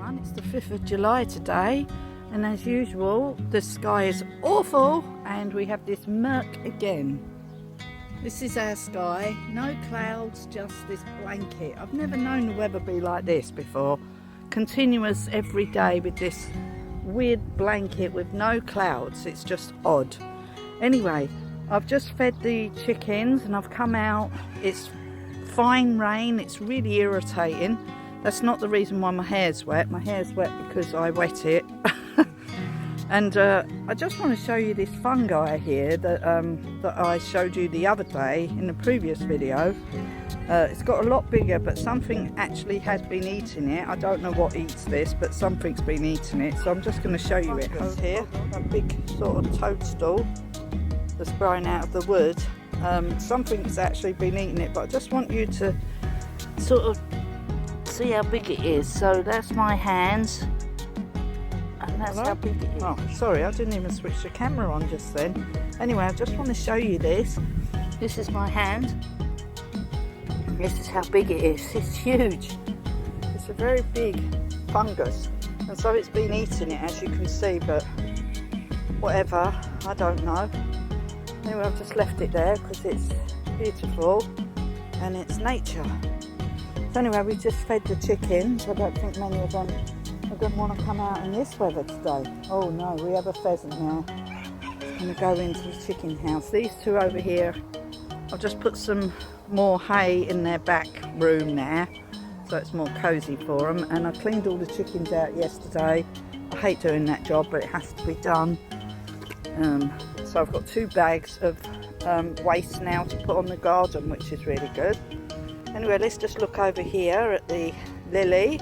everyone, it's the 5th of July today, and as usual the sky is awful and we have this murk again. This is our sky, no clouds, just this blanket. I've never known the weather be like this before. Continuous every day with this weird blanket with no clouds. It's just odd. Anyway, I've just fed the chickens and I've come out. It's fine rain, it's really irritating. That's not the reason why my hair's wet. My hair's wet because I wet it. And I just want to show you this fungi here that I showed you the other day in the previous video. It's got a lot bigger, but something actually has been eating it. I don't know what eats this, but something's been eating it, so I'm just going to show you it. Here, a big sort of toadstool that's growing out of the wood. Something's actually been eating it, but I just want you to sort of see how big it is. So that's my hands, and that's how big it is. Oh, sorry, I didn't even switch the camera on just then. Anyway, I just want to show you this. This is my hand. This is how big it is. It's huge. It's a very big fungus, and so it's been eating it, as you can see, but whatever, I don't know. Anyway, I've just left it there because it's beautiful and it's nature. So anyway, we just fed the chickens. I don't think many of them are going to want to come out in this weather today. Oh no, we have a pheasant now. I'm going to go into the chicken house. These two over here, I've just put some more hay in their back room now, so it's more cosy for them. And I cleaned all the chickens out yesterday. I hate doing that job, but it has to be done. So I've got 2 bags of waste now to put on the garden, which is really good. Anyway, let's just look over here at the lily.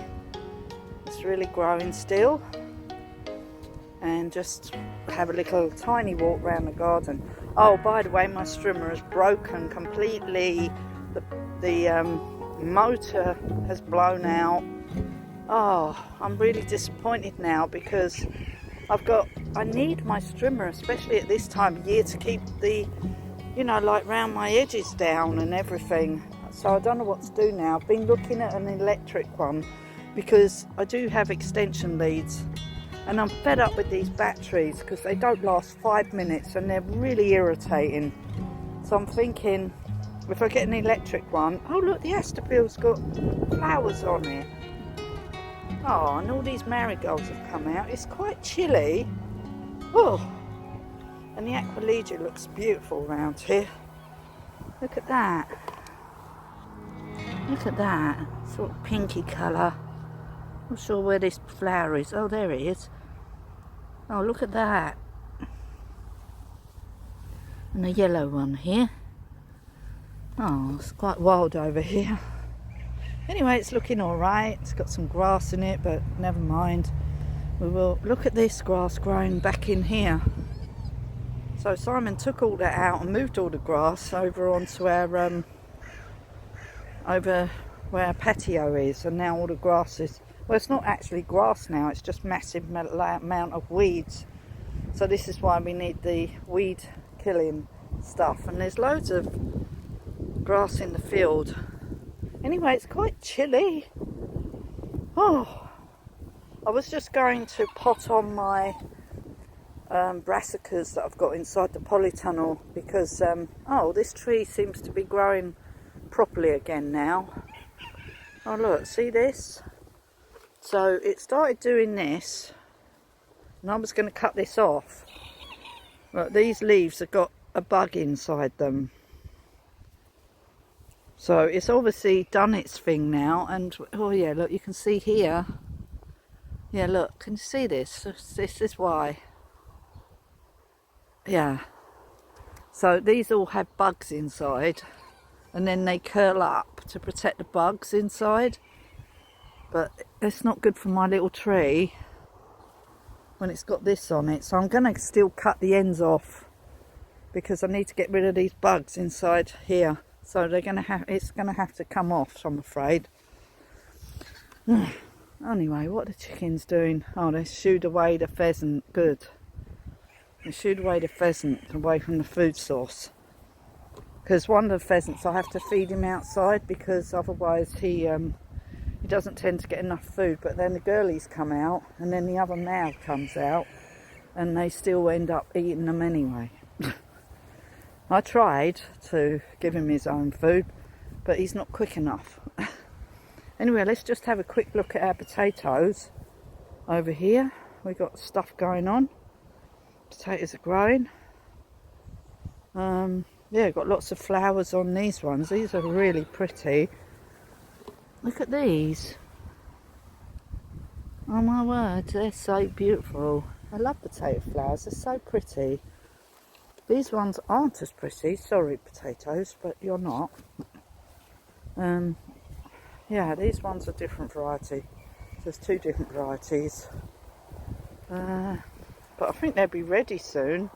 It's really growing still. And just have a little tiny walk around the garden. Oh, by the way, my strimmer is broken completely. The motor has blown out. Oh, I'm really disappointed now because I need my strimmer, especially at this time of year, to keep the, you know, like round my edges down and everything. So I don't know what to do now. I've been looking at an electric one because I do have extension leads, and I'm fed up with these batteries because they don't last 5 minutes and they're really irritating. So I'm thinking, if I get an electric one, oh look, the Astafield's got flowers on it. Oh, and all these marigolds have come out. It's quite chilly. Oh, and the Aqualegia looks beautiful around here. Look at that. Look at that. Sort of pinky colour. Not sure where this flower is. Oh, there it is. Oh, look at that. And a yellow one here. Oh, it's quite wild over here. Anyway, it's looking alright. It's got some grass in it, but never mind. We will look at this grass growing back in here. So Simon took all that out and moved all the grass over onto our over where our patio is, and now all the grass is, well, it's not actually grass now, it's just massive amount of weeds. So this is why we need the weed killing stuff, and there's loads of grass in the field. Anyway, it's quite chilly. Oh, I was just going to pot on my brassicas that I've got inside the polytunnel because, oh, this tree seems to be growing properly again now. Oh look, see this? So it started doing this, and I was going to cut this off. Look, these leaves have got a bug inside them. So it's obviously done its thing now, and oh yeah, look, you can see here. Yeah, look, can you see this? This is why. Yeah. So these all have bugs inside, and then they curl up to protect the bugs inside. But it's not good for my little tree when it's got this on it. So I'm going to still cut the ends off because I need to get rid of these bugs inside here. So it's going to have to come off, I'm afraid. Anyway, what are the chickens doing? Oh, they shooed away the pheasant. Good. They shooed away the pheasant away from the food source. Because one of the pheasants, I have to feed him outside because otherwise he he doesn't tend to get enough food, but then the girlies come out and then the other male comes out and they still end up eating them anyway. I tried to give him his own food, but he's not quick enough. Anyway, let's just have a quick look at our potatoes over here. We've got stuff going on. Potatoes are growing. Yeah, got lots of flowers on these ones. These are really pretty. Look at these. Oh my word, they're so beautiful. I love potato flowers, they're so pretty. These ones aren't as pretty, sorry potatoes, but you're not. Yeah, these ones are different variety. There's two different varieties. But I think they'll be ready soon.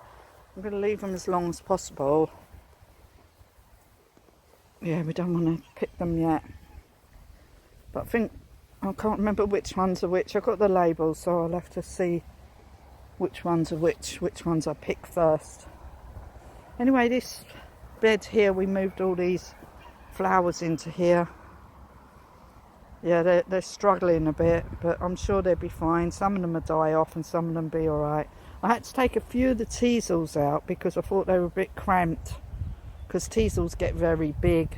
I'm going to leave them as long as possible. Yeah, we don't want to pick them yet. But I can't remember which ones are which. I've got the labels, so I'll have to see which ones are which ones I pick first. Anyway, this bed here, we moved all these flowers into here. Yeah, they're struggling a bit, but I'm sure they'll be fine. Some of them will die off and some of them be alright. I had to take a few of the teasels out because I thought they were a bit cramped, because teasels get very big.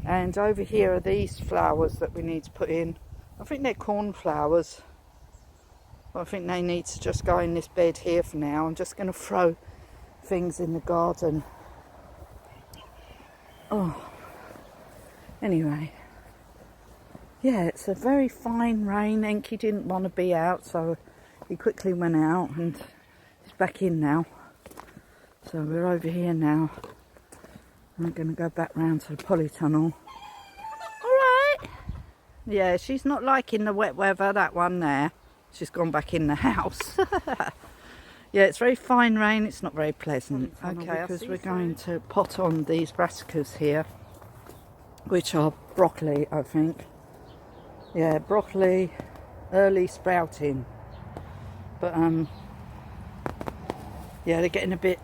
And over here are these flowers that we need to put in. I think they're cornflowers. I think they need to just go in this bed here for now. I'm just going to throw things in the garden. Oh, anyway. Yeah, it's a very fine rain. Enki didn't want to be out, so he quickly went out and he's back in now. So we're over here now. I'm going to go back round to the polytunnel. Alright. Yeah, she's not liking the wet weather, that one there. She's gone back in the house. Yeah, it's very fine rain. It's not very pleasant. Okay, because we're going to pot on these brassicas here, which are broccoli, I think. Yeah, broccoli, early sprouting. But, yeah, they're getting a bit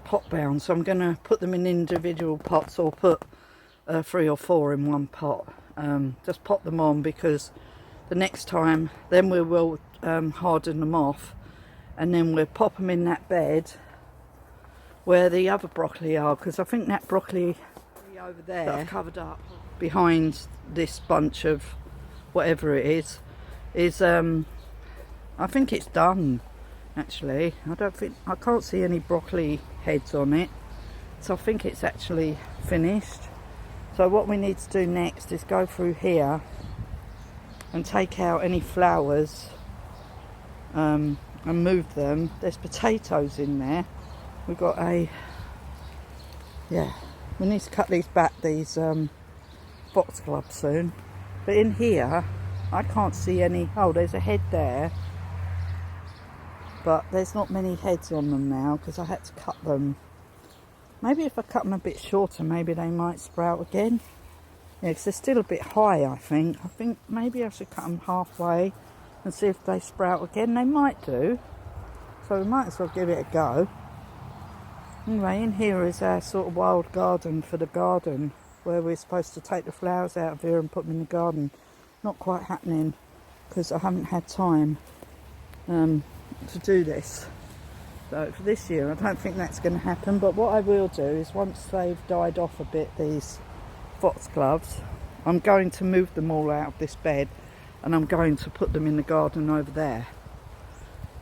pot bound, so I'm going to put them in individual pots, or put 3 or 4 in one pot. Just pot them on, because the next time, then we will harden them off, and then we'll pop them in that bed where the other broccoli are, because I think that broccoli over there that I've covered up behind this bunch of whatever it is I think it's done actually. I can't see any broccoli heads on it, so I think it's actually finished. So what we need to do next is go through here and take out any flowers and move them. There's potatoes in there. We've got we need to cut these back, these foxgloves soon. But in here I can't see any. Oh, there's a head there, but there's not many heads on them now because I had to cut them. Maybe if I cut them a bit shorter, maybe they might sprout again. Yeah, because they're still a bit high, I think. I think maybe I should cut them halfway and see if they sprout again. They might do, so we might as well give it a go. Anyway, in here is our sort of wild garden for the garden, where we're supposed to take the flowers out of here and put them in the garden. Not quite happening because I haven't had time to do this. So for this year I don't think that's going to happen, but what I will do is once they've died off a bit, these foxgloves, I'm going to move them all out of this bed and I'm going to put them in the garden over there.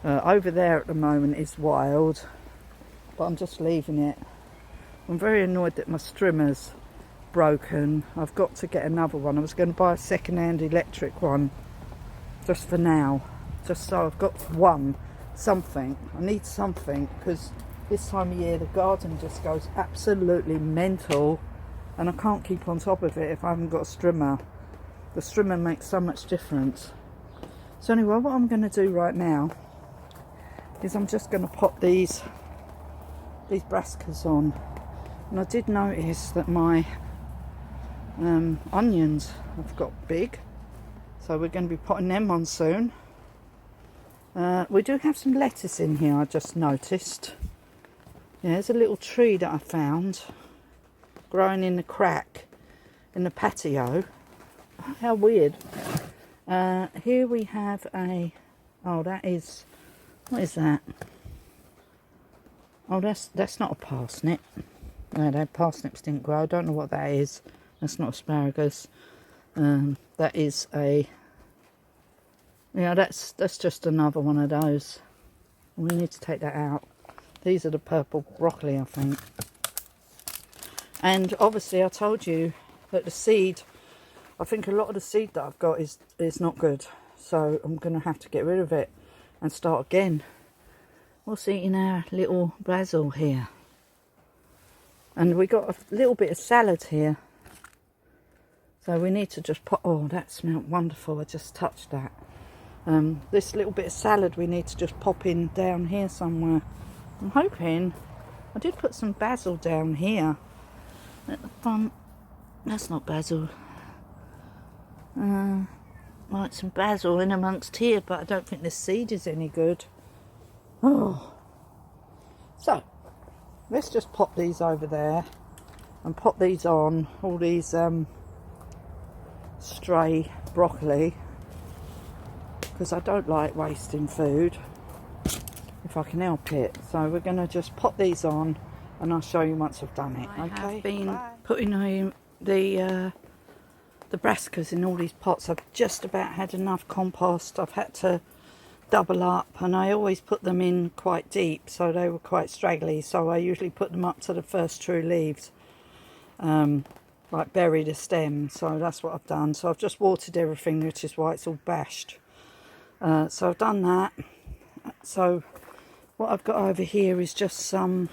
Over there at the moment is wild, but I'm just leaving it. I'm very annoyed that my strimmer's broken. I've got to get another one. I was going to buy a second-hand electric one just for now, just so I've got something. I need something because this time of year the garden just goes absolutely mental and I can't keep on top of it if I haven't got a strimmer. The strimmer makes so much difference. So anyway, what I'm going to do right now is I'm just going to pop these brassicas on. And I did notice that my onions have got big, so we're going to be putting them on soon. We do have some lettuce in here, I just noticed. Yeah, there's a little tree that I found growing in the crack in the patio. how weird. Here we have a, oh, that is, what is that? Oh, that's not a parsnip. No, the parsnips didn't grow. I don't know what that is. That's not asparagus. That is a, yeah, that's just another one of those. We need to take that out. These are the purple broccoli, I think. And obviously I told you that the seed, I think a lot of the seed that I've got is not good. So I'm going to have to get rid of it and start again. What's eating our little basil here? And we got a little bit of salad here. So we need to just put, oh, that smelled wonderful. I just touched that. This little bit of salad we need to just pop in down here somewhere. I'm hoping, I did put some basil down here at the front. That's not basil. Like some basil in amongst here, but I don't think the seed is any good. Oh. So, let's just pop these over there and pop these on, all these stray broccoli, because I don't like wasting food if I can help it. So we're going to just pop these on and I'll show you once I've done it. Okay? I've been putting the brassicas in all these pots. I've just about had enough compost. I've had to double up, and I always put them in quite deep, so they were quite straggly, so I usually put them up to the first true leaves, like bury the stem. So that's what I've done. So I've just watered everything, which is why it's all bashed. So I've done that. So what I've got over here is just some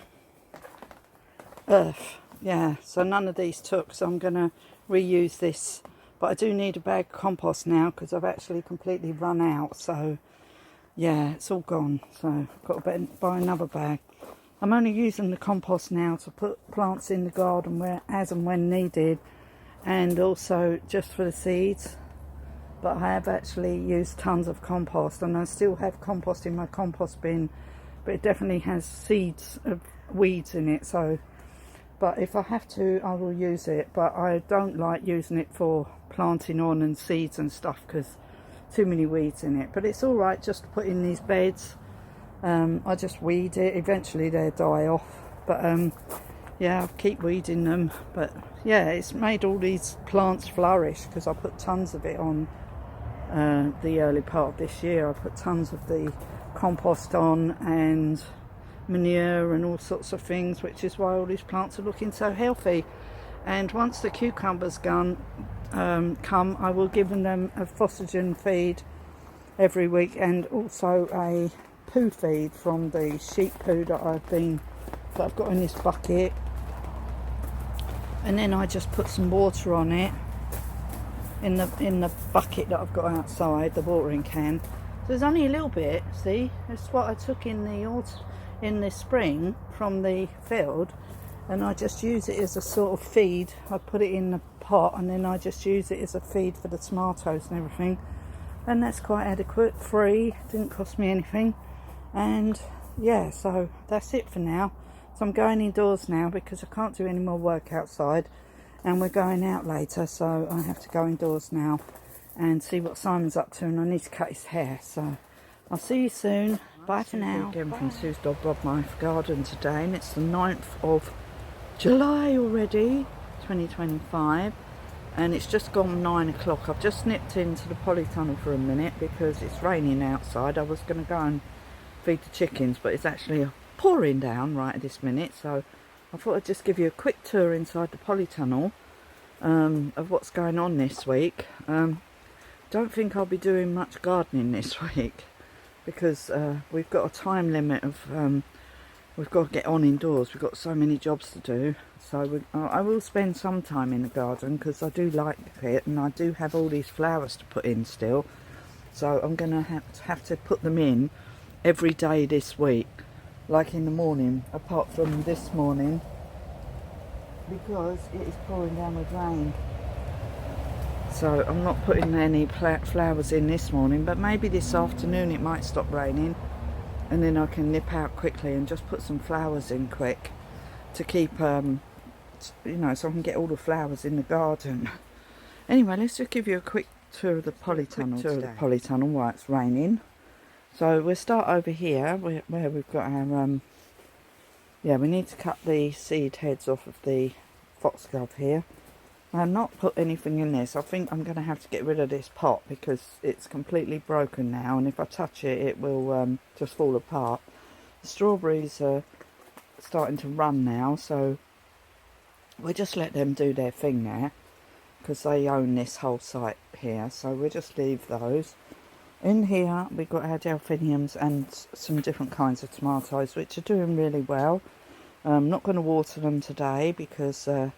earth. Yeah, so none of these took, so I'm going to reuse this. But I do need a bag of compost now because I've actually completely run out. So yeah, it's all gone. So I've got to buy another bag. I'm only using the compost now to put plants in the garden where, as and when needed, and also just for the seeds. But I have actually used tons of compost, and I still have compost in my compost bin, but it definitely has seeds of weeds in it. So, but if I have to, I will use it. But I don't like using it for planting on and seeds and stuff because too many weeds in it. But it's all right just to put in these beds. I just weed it. Eventually they'll die off. But yeah, I'll keep weeding them. But yeah, it's made all these plants flourish because I put tons of it on the early part of this year. I put tons of the compost on and manure and all sorts of things, which is why all these plants are looking so healthy. And once the cucumbers come, I will give them a phosphagen feed every week, and also a poo feed from the sheep poo that I've got in this bucket. And then I just put some water on it in the bucket that I've got outside, the watering can. So there's only a little bit. See, it's what I took in the spring from the field, and I just use it as a sort of feed. I put it in the pot and then I just use it as a feed for the tomatoes and everything, and that's quite adequate, free, didn't cost me anything. And yeah, so that's it for now. So I'm going indoors now because I can't do any more work outside, and we're going out later, so I have to go indoors now and see what Simon's up to, and I need to cut his hair. So I'll see you soon. Bye for now. Again from Sue's Dolbrodmaeth garden today, and it's the 9th of July already, 2025, and it's just gone 9 o'clock. I've just nipped into the polytunnel for a minute because it's raining outside. I was going to go and feed the chickens, but it's actually pouring down right at this minute, so I thought I'd just give you a quick tour inside the polytunnel of what's going on this week. Don't think I'll be doing much gardening this week because we've got a time limit of we've got to get on indoors. We've got so many jobs to do, so I will spend some time in the garden because I do like it, and I do have all these flowers to put in still, so I'm going to have to put them in every day this week, like in the morning, apart from this morning because it is pouring down with rain. So I'm not putting any flowers in this morning, but maybe this afternoon it might stop raining and then I can nip out quickly and just put some flowers in quick to keep, you know, so I can get all the flowers in the garden. Anyway, let's just give you a quick tour of the polytunnel while it's raining. So we'll start over here where we've got our yeah, we need to cut the seed heads off of the foxglove here. I've not put anything in this. I think I'm going to have to get rid of this pot because it's completely broken now, and if I touch it, it will just fall apart. The strawberries are starting to run now, so we'll just let them do their thing there because they own this whole site here, so we'll just leave those. In here we've got our delphiniums and some different kinds of tomatoes which are doing really well. I'm not going to water them today because I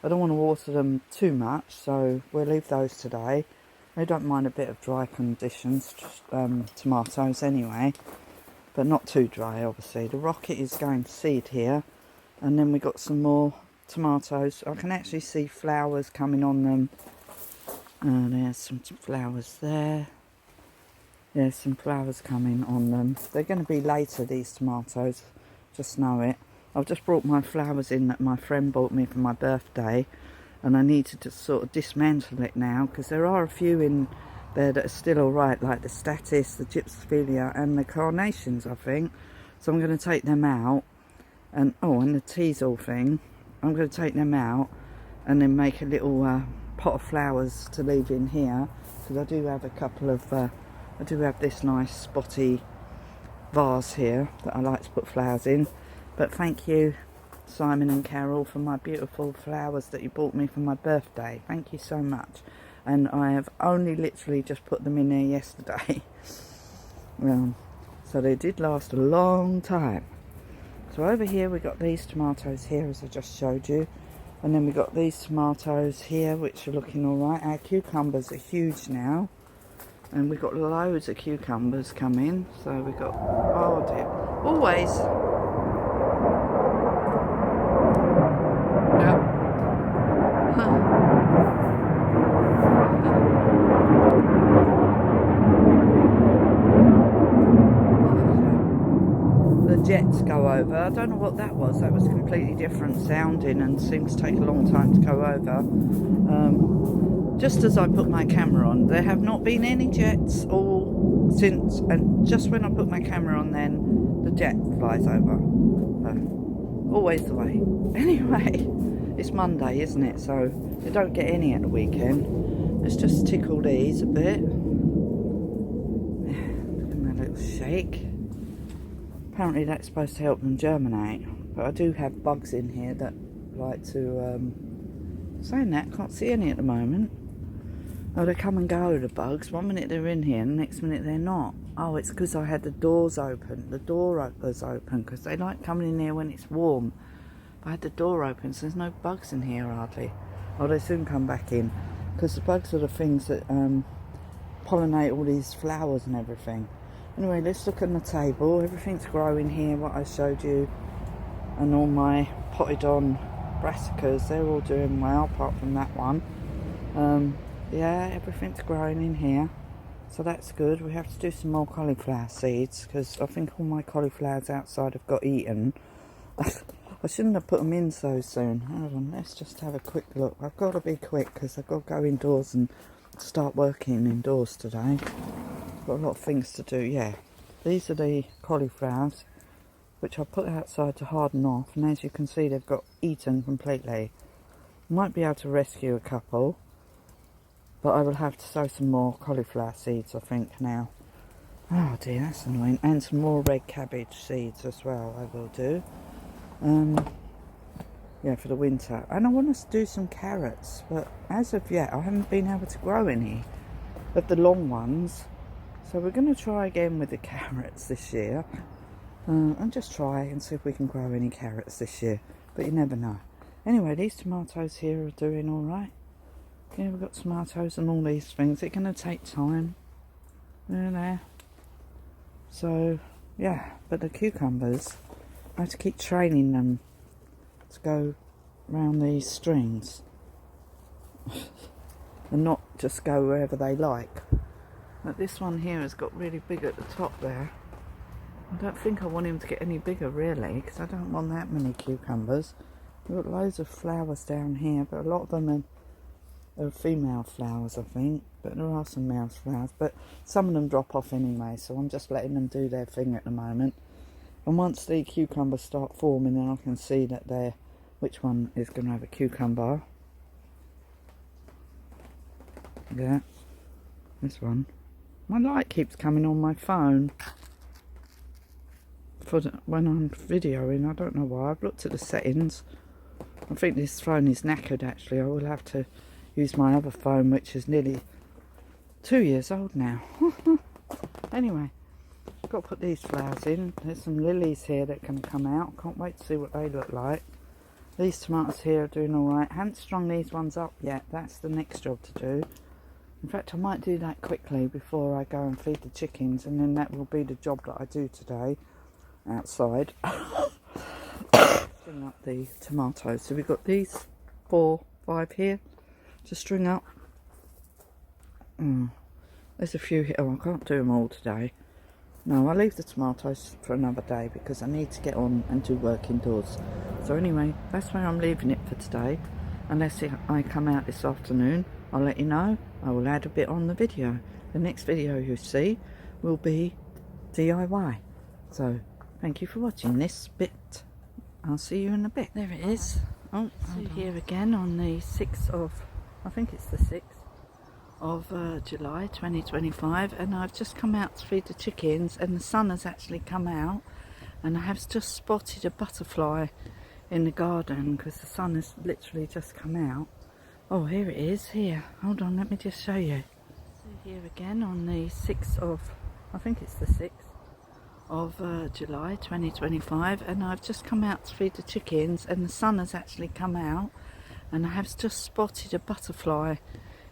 don't want to water them too much, so we'll leave those today. They don't mind a bit of dry conditions, tomatoes anyway, but not too dry obviously. The rocket is going to seed here, and then we got some more tomatoes. I can actually see flowers coming on them. There's some flowers there. There's some flowers coming on them. They're going to be later, these tomatoes, just know it. I've just brought my flowers in that my friend bought me for my birthday, and I need to just sort of dismantle it now because there are a few in there that are still alright, like the statice, the gypsophilia and the carnations, I think. So I'm going to take them out, and and the teasel thing. I'm going to take them out and then make a little pot of flowers to leave in here, because I do have a couple of I do have this nice spotty vase here that I like to put flowers in. But thank you, Simon and Carol, for my beautiful flowers that you bought me for my birthday. Thank you so much. And I have only literally just put them in there yesterday. So they did last a long time. So over here we got these tomatoes here, as I just showed you. And then we got these tomatoes here, which are looking alright. Our cucumbers are huge now. And we've got loads of cucumbers coming. So we got, oh dear, always. Jets go over. I don't know what that was. That was completely different sounding and seems to take a long time to go over. Just as I put my camera on, there have not been any jets all since, and just when I put my camera on, then the jet flies over. Always the way. Anyway, it's Monday, isn't it? So you don't get any at the weekend. Let's just tickle these a bit. Give them a little shake. Apparently that's supposed to help them germinate, but I do have bugs in here that like to, saying that, can't see any at the moment. Oh, they come and go, the bugs. One minute they're in here and the next minute they're not. Oh, it's because I had the doors open. The door was open because they like coming in here when it's warm. I had the door open, so there's no bugs in here hardly. Oh, they soon come back in because the bugs are the things that pollinate all these flowers and everything. Anyway, let's look at the table. Everything's growing here, what I showed you. And all my potted on brassicas, they're all doing well, apart from that one. Yeah, everything's growing in here. So that's good. We have to do some more cauliflower seeds, because I think all my cauliflowers outside have got eaten. I shouldn't have put them in so soon. Hold on, let's just have a quick look. I've got to be quick, because I've got to go indoors and start working indoors today. Got a lot of things to do. Yeah, these are the cauliflowers which I put outside to harden off, and as you can see they've got eaten completely. Might be able to rescue a couple, but I will have to sow some more cauliflower seeds I think now. Oh dear, that's annoying. And some more red cabbage seeds as well I will do. Yeah, for the winter. And I want to do some carrots, but as of yet I haven't been able to grow any of the long ones. So we're going to try again with the carrots this year, and just try and see if we can grow any carrots this year, but you never know. Anyway, these tomatoes here are doing alright. Yeah, we've got tomatoes and all these things. It's going to take time. There. So, yeah, but the cucumbers, I have to keep training them to go round these strings and not just go wherever they like. But this one here has got really big at the top there. I don't think I want him to get any bigger really, because I don't want that many cucumbers. We've got loads of flowers down here, but a lot of them are They're female flowers, I think, but there are some male flowers, but some of them drop off anyway, so I'm just letting them do their thing at the moment. And once the cucumbers start forming, then I can see that they're, which one is going to have a cucumber. Yeah, this one. My light keeps coming on my phone when I'm videoing. I don't know why. I've looked at the settings. I think this phone is knackered actually. I will have to use my other phone, which is nearly 2 years old now. Anyway, I've got to put these flowers in. There's some lilies here that can come out. Can't wait to see what they look like. These tomatoes here are doing alright. Haven't strung these ones up yet. That's the next job to do. In fact, I might do that quickly before I go and feed the chickens, and then that will be the job that I do today outside. String up the tomatoes. So we've got these 4, 5 here to string up. There's a few here. Oh, I can't do them all today. No, I'll leave the tomatoes for another day because I need to get on and do work indoors. So anyway, that's where I'm leaving it for today. Unless I come out this afternoon, I'll let you know. I will add a bit on the video. The next video you see will be DIY. So thank you for watching this bit. I'll see you in a bit. There it is. Oh, see you here again on the 6th of, I think it's the 6th of July 2025, and I've just come out to feed the chickens, and the sun has actually come out, and I have just spotted a butterfly in the garden because the sun has literally just come out. Oh, here it is, here. Hold on, let me just show you. See here again on the 6th of, I think it's the 6th of July 2025, and I've just come out to feed the chickens, and the sun has actually come out, and I have just spotted a butterfly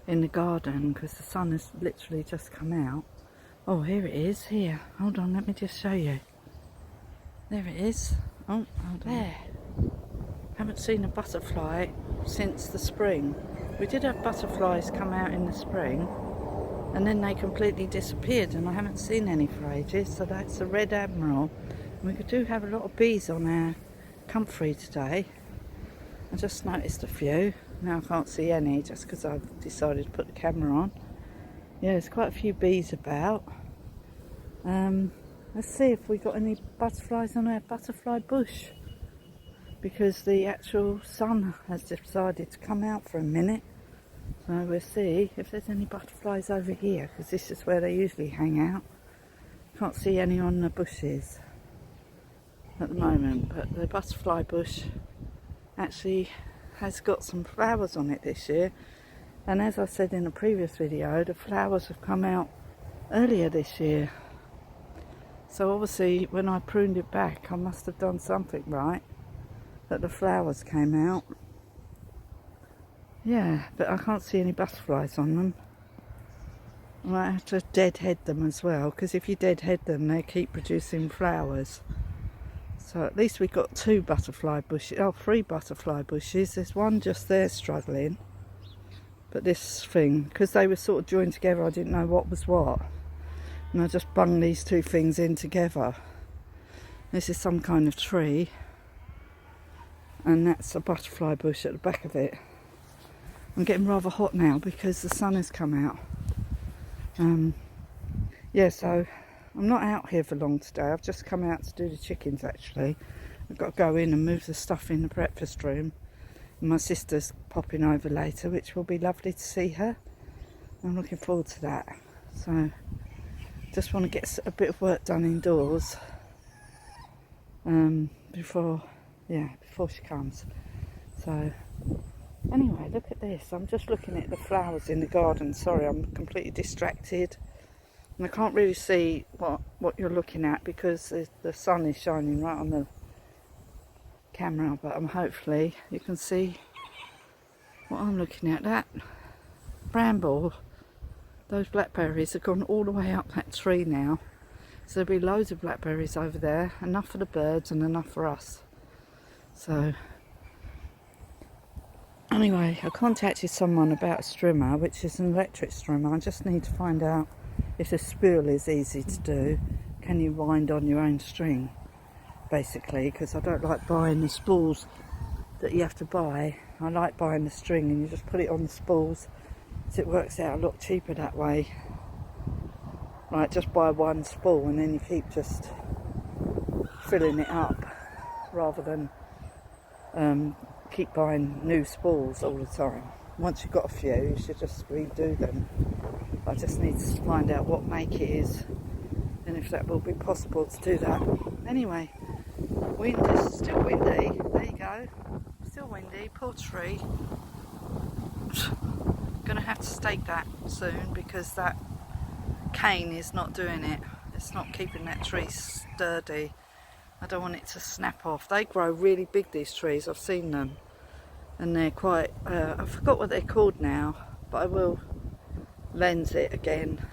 in the garden because the sun has literally just come out. Oh, here it is, here. Hold on, let me just show you. There it is. Oh, hold on. There. Haven't seen a butterfly since the spring. We did have butterflies come out in the spring, and then they completely disappeared, and I haven't seen any for ages. So that's the red admiral. We do have a lot of bees on our comfrey today. I just noticed a few. Now I can't see any just because I've decided to put the camera on. Yeah, there's quite a few bees about. Let's see if we got any butterflies on our butterfly bush, because the actual sun has decided to come out for a minute. So we'll see if there's any butterflies over here, because this is where they usually hang out. Can't see any on the bushes at the moment, but the butterfly bush actually has got some flowers on it this year, and as I said in a previous video, the flowers have come out earlier this year. So obviously when I pruned it back, I must have done something right, that the flowers came out. Yeah, but I can't see any butterflies on them. I might have to deadhead them as well, because if you deadhead them, they keep producing flowers. So at least we got 2 butterfly bushes, 3 butterfly bushes. There's one just there struggling. But this thing, because they were sort of joined together, I didn't know what was what. And I just bunged these 2 things in together. This is some kind of tree. And that's a butterfly bush at the back of it. I'm getting rather hot now because the sun has come out. Yeah, so I'm not out here for long today. I've just come out to do the chickens actually. I've got to go in and move the stuff in the breakfast room. And my sister's popping over later, which will be lovely to see her. I'm looking forward to that. So just want to get a bit of work done indoors before she comes. So anyway, look at this. I'm just looking at the flowers in the garden. Sorry, I'm completely distracted. And I can't really see what you're looking at because the sun is shining right on the camera, but hopefully you can see what I'm looking at. That bramble, those blackberries have gone all the way up that tree now. So there'll be loads of blackberries over there, enough for the birds and enough for us. So anyway, I contacted someone about a strimmer, which is an electric strimmer. I just need to find out if the spool is easy to do. Can you wind on your own string, basically, because I don't like buying the spools that you have to buy I like buying the string and you just put it on the spools, so it works out a lot cheaper that way. Like, just buy one spool and then you keep just filling it up, rather than keep buying new spools all the time. Once you've got a few, you should just redo them. I just need to find out what make it is and if that will be possible to do that. Anyway, wind is still windy. There you go. Still windy. Poor tree. Gonna have to stake that soon because that cane is not doing it. It's not keeping that tree sturdy. I don't want it to snap off. They grow really big, these trees. I've seen them, and they're quite I forgot what they're called now, but I will lens it again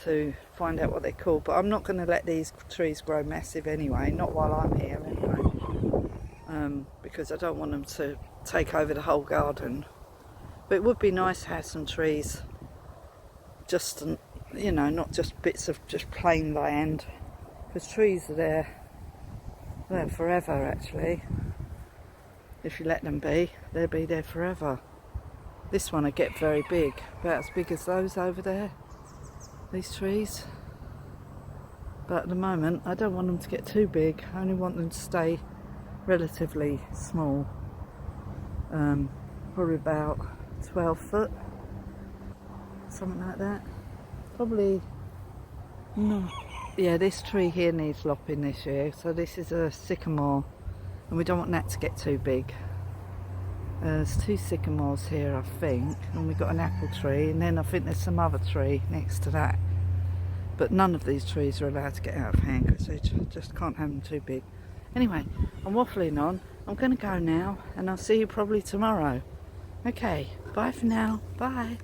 to find out what they're called. But I'm not going to let these trees grow massive anyway, not while I'm here anyway, because I don't want them to take over the whole garden. But it would be nice to have some trees, just, you know, not just bits of just plain land, because trees are there forever actually. If you let them be, they'll be there forever. This one will get very big, about as big as those over there, these trees. But at the moment I don't want them to get too big. I only want them to stay relatively small, probably about 12 foot, something like that. Probably, no. Yeah, this tree here needs lopping this year, so this is a sycamore and we don't want that to get too big. There's 2 sycamores here I think, and we've got an apple tree, and then I think there's some other tree next to that. But none of these trees are allowed to get out of hand because they just can't have them too big. Anyway, I'm waffling on. I'm going to go now, and I'll see you probably tomorrow. Okay, bye for now. Bye.